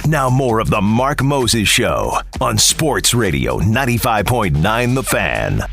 Now more of the Mark Moses Show on Sports Radio 95.9 The Fan.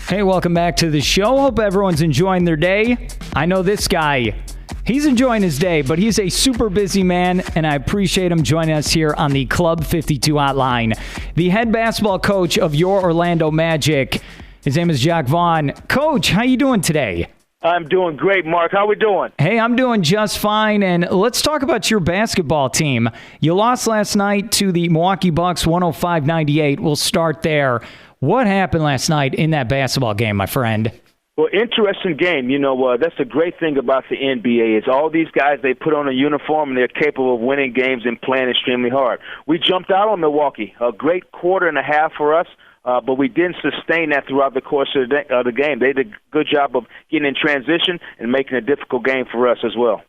Hey, welcome back to the show. Hope everyone's enjoying their day. I know this guy, he's enjoying his day, but he's a super busy man, and I appreciate him joining us here on the Club 52 hotline. The head basketball coach of your Orlando Magic. His name is Jacque Vaughn. Coach, how you doing today? I'm doing great, Mark. How we doing? Hey, I'm doing just fine, and let's talk about your basketball team. You lost last night to the Milwaukee Bucks 105-98. We'll start there. What happened last night in that basketball game, my friend? Well, interesting game. You know, that's the great thing about the NBA is all these guys, they put on a uniform, and they're capable of winning games and playing extremely hard. We jumped out on Milwaukee. A great quarter and a half for us. But we didn't sustain that throughout the course of the game. They did a good job of getting in transition and making a difficult game for us as well.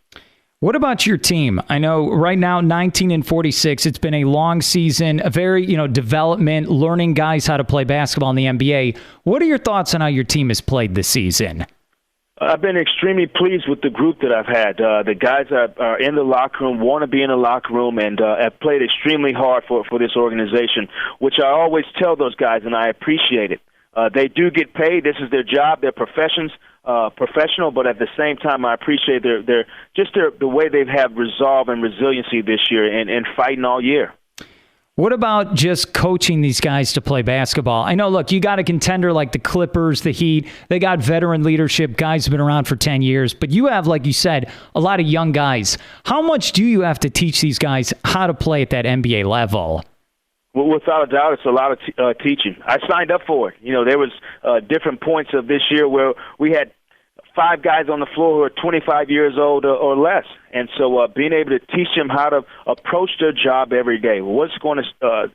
What about your team? I know right now 19-46. It's been a long season, a very development, learning guys how to play basketball in the NBA. What are your thoughts on how your team has played this season? I've been extremely pleased with the group that I've had. The guys are in the locker room, want to be in the locker room, and have played extremely hard for this organization, which I always tell those guys, and I appreciate it. They do get paid. This is their job. They're professional, but at the same time, I appreciate the way they've had resolve and resiliency this year and fighting all year. What about just coaching these guys to play basketball? I know, look, you got a contender like the Clippers, the Heat. They got veteran leadership. Guys have been around for 10 years. But you have, like you said, a lot of young guys. How much do you have to teach these guys how to play at that NBA level? Well, without a doubt, it's a lot of teaching. I signed up for it. There was different points of this year where we had 5 guys on the floor who are 25 years old or less. And so being able to teach them how to approach their job every day, what's going to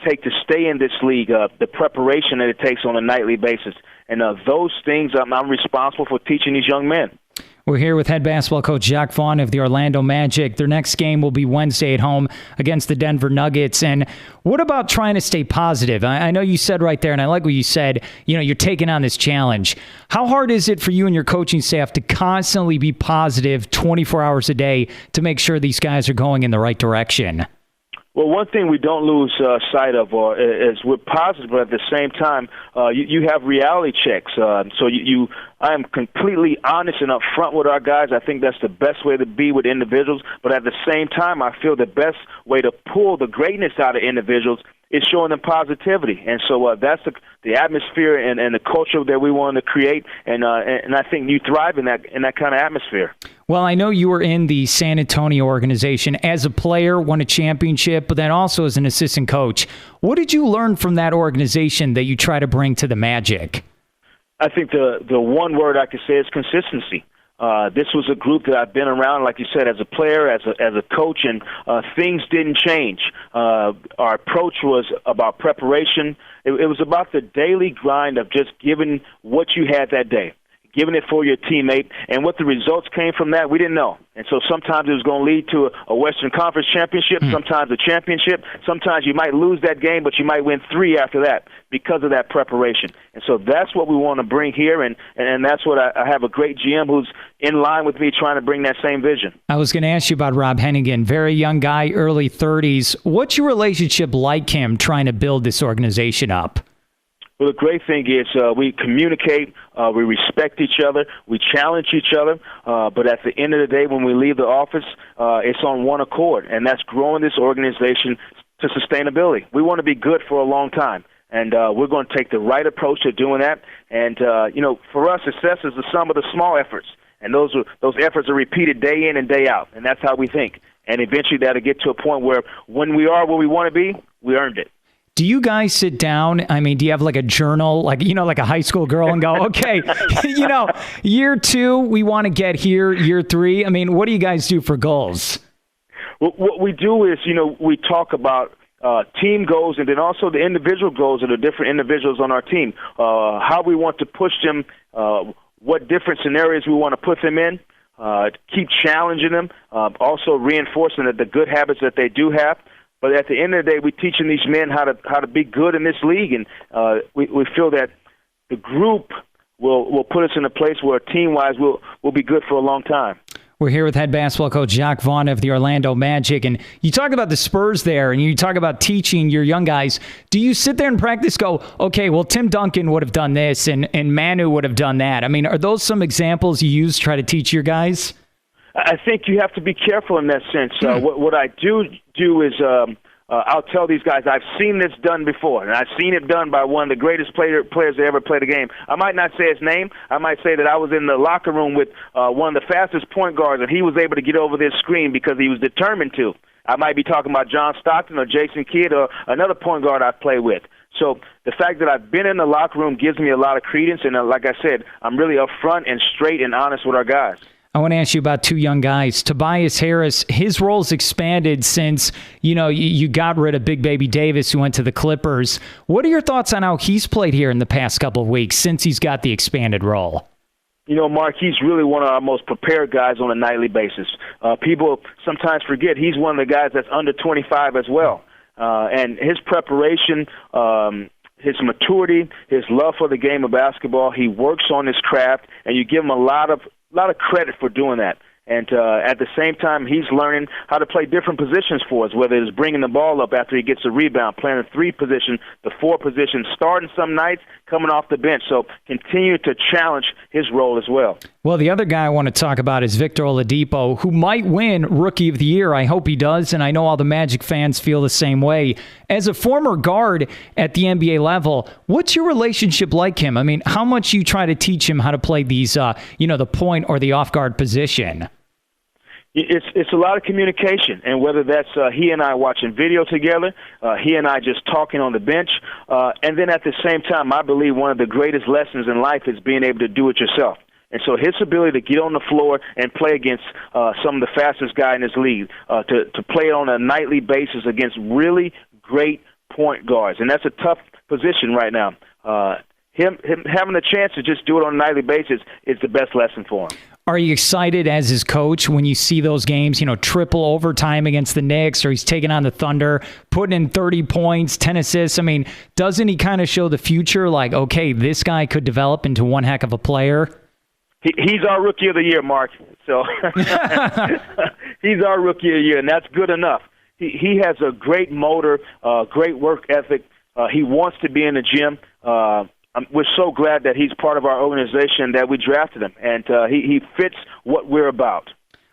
take to stay in this league, the preparation that it takes on a nightly basis. And those things I'm responsible for teaching these young men. We're here with head basketball coach Jacque Vaughn of the Orlando Magic. Their next game will be Wednesday at home against the Denver Nuggets. And what about trying to stay positive? I know you said right there, and I like what you said, you're taking on this challenge. How hard is it for you and your coaching staff to constantly be positive 24 hours a day to make sure these guys are going in the right direction? Well, one thing we don't lose sight of is we're positive, but at the same time, you have reality checks. I am completely honest and upfront with our guys. I think that's the best way to be with individuals. But at the same time, I feel the best way to pull the greatness out of individuals is showing them positivity. And so that's the atmosphere and the culture that we want to create. And I think you thrive in that kind of atmosphere. Well, I know you were in the San Antonio organization as a player, won a championship, but then also as an assistant coach. What did you learn from that organization that you try to bring to the Magic? I think the one word I could say is consistency. This was a group that I've been around, like you said, as a player, as a coach, and things didn't change. Our approach was about preparation. It was about the daily grind of just giving what you had that day, giving it for your teammate, and what the results came from that, we didn't know. And so sometimes it was going to lead to a Western Conference championship, sometimes a championship. Sometimes you might lose that game, but you might win 3 after that because of that preparation. And so that's what we want to bring here, and that's what I have a great GM who's in line with me trying to bring that same vision. I was going to ask you about Rob Hennigan, very young guy, early 30s. What's your relationship like him trying to build this organization up? Well, the great thing is we communicate, we respect each other, we challenge each other, but at the end of the day, when we leave the office, it's on one accord, and that's growing this organization to sustainability. We want to be good for a long time, and we're going to take the right approach to doing that. And, for us, success is the sum of the small efforts, and those efforts are repeated day in and day out, and that's how we think. And eventually that'll get to a point where when we are where we want to be, we earned it. Do you guys sit down? I mean, do you have like a journal, like a high school girl and go, okay, year 2, we want to get here, year 3. I mean, what do you guys do for goals? Well, what we do is, we talk about team goals and then also the individual goals of the different individuals on our team, how we want to push them, what different scenarios we want to put them in, keep challenging them, also reinforcing the good habits that they do have. But at the end of the day, we're teaching these men how to be good in this league, and we feel that the group will put us in a place where team-wise we'll be good for a long time. We're here with head basketball coach Jacque Vaughn of the Orlando Magic. And you talk about the Spurs there, and you talk about teaching your young guys. Do you sit there and practice, go, okay, well, Tim Duncan would have done this, and Manu would have done that? I mean, are those some examples you use to try to teach your guys? I think you have to be careful in that sense. What I do is I'll tell these guys, I've seen this done before, and I've seen it done by one of the greatest players that ever played a game. I might not say his name. I might say that I was in the locker room with one of the fastest point guards, and he was able to get over this screen because he was determined to. I might be talking about John Stockton or Jason Kidd or another point guard I've played with. So the fact that I've been in the locker room gives me a lot of credence, and like I said, I'm really upfront and straight and honest with our guys. I want to ask you about two young guys. Tobias Harris, his role's expanded since, you got rid of Big Baby Davis, who went to the Clippers. What are your thoughts on how he's played here in the past couple of weeks since he's got the expanded role? Mark, he's really one of our most prepared guys on a nightly basis. People sometimes forget he's one of the guys that's under 25 as well. And his preparation, his maturity, his love for the game of basketball, he works on his craft, and you give him a lot of credit for doing that. And at the same time, he's learning how to play different positions for us, whether it's bringing the ball up after he gets a rebound, playing the 3 position, the 4 position, starting some nights, coming off the bench. So continue to challenge his role as well. Well, the other guy I want to talk about is Victor Oladipo, who might win Rookie of the Year. I hope he does, and I know all the Magic fans feel the same way. As a former guard at the NBA level, what's your relationship like him? I mean, how much you try to teach him how to play these, the point or the off-guard position? It's a lot of communication, and whether that's he and I watching video together, he and I just talking on the bench, and then at the same time, I believe one of the greatest lessons in life is being able to do it yourself. And so his ability to get on the floor and play against some of the fastest guy in this league, to play on a nightly basis against really great point guards, and that's a tough position right now. Him having a chance to just do it on a nightly basis is the best lesson for him. Are you excited as his coach when you see those games, triple overtime against the Knicks, or he's taking on the Thunder, putting in 30 points, 10 assists? I mean, doesn't he kind of show the future, like, okay, this guy could develop into one heck of a player? He's our Rookie of the Year, Mark. So he's our Rookie of the Year, and that's good enough. He has a great motor, great work ethic. He wants to be in the gym. We're so glad that he's part of our organization, that we drafted him, and he fits what we're about.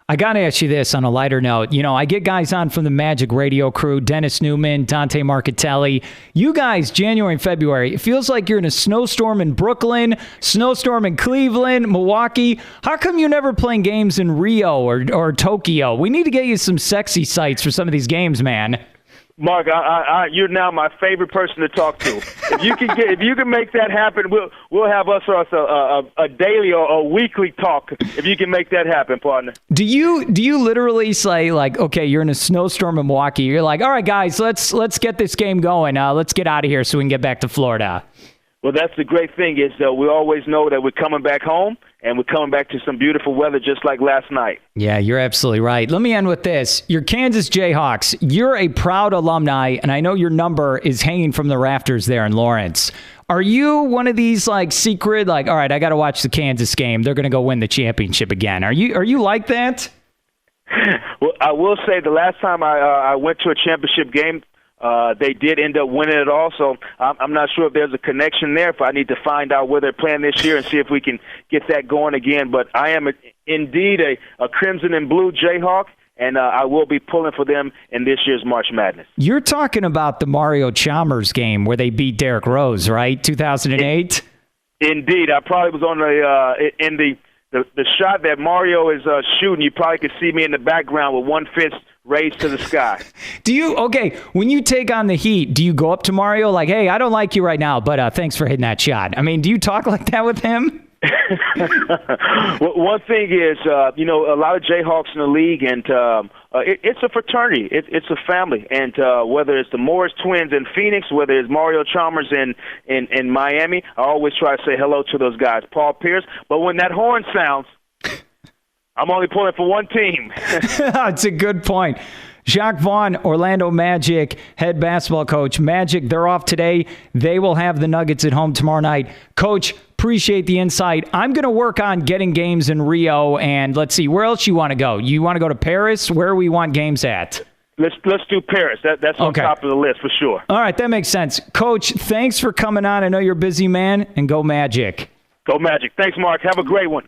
I got to ask you this on a lighter note. I get guys on from the Magic radio crew, Dennis Newman, Dante Marchitelli. You guys, January and February, it feels like you're in a snowstorm in Brooklyn, snowstorm in Cleveland, Milwaukee. How come you're never playing games in Rio or Tokyo? We need to get you some sexy sites for some of these games, man. Mark, you're now my favorite person to talk to. If you can make that happen, we'll have us a daily or a weekly talk. If you can make that happen, partner. Do you literally say, like, okay, you're in a snowstorm in Milwaukee, you're like, all right, guys, let's get this game going. Let's get out of here so we can get back to Florida. Well, that's the great thing is we always know that we're coming back home, and we're coming back to some beautiful weather just like last night. Yeah, you're absolutely right. Let me end with this. Your Kansas Jayhawks, you're a proud alumni, and I know your number is hanging from the rafters there in Lawrence. Are you one of these, secret, all right, I got to watch the Kansas game. They're going to go win the championship again. Are you like that? Well, I will say the last time I went to a championship game, they did end up winning it all, so I'm not sure if there's a connection there. If I need to find out where they're playing this year and see if we can get that going again. But I am indeed a Crimson and Blue Jayhawk, and I will be pulling for them in this year's March Madness. You're talking about the Mario Chalmers game where they beat Derrick Rose, right? 2008? Indeed. I probably was on in the shot that Mario is shooting. You probably could see me in the background with one fist raised to the sky. When you take on the Heat, do you go up to Mario like, hey, I don't like you right now, but thanks for hitting that shot? I mean, do you talk like that with him? Well, one thing is, a lot of Jayhawks in the league, and it's a fraternity. It's a family. And whether it's the Morris twins in Phoenix, whether it's Mario Chalmers in Miami, I always try to say hello to those guys, Paul Pierce. But when that horn sounds, I'm only pulling for one team. That's a good point. Jacque Vaughn, Orlando Magic head basketball coach. Magic, they're off today. They will have the Nuggets at home tomorrow night. Coach, appreciate the insight. I'm going to work on getting games in Rio, and let's see, where else you want to go? You want to go to Paris? Where we want games at? Let's do Paris. That's on top of the list for sure. All right, that makes sense. Coach, thanks for coming on. I know you're a busy man, and go Magic. Go Magic. Thanks, Mark. Have a great one.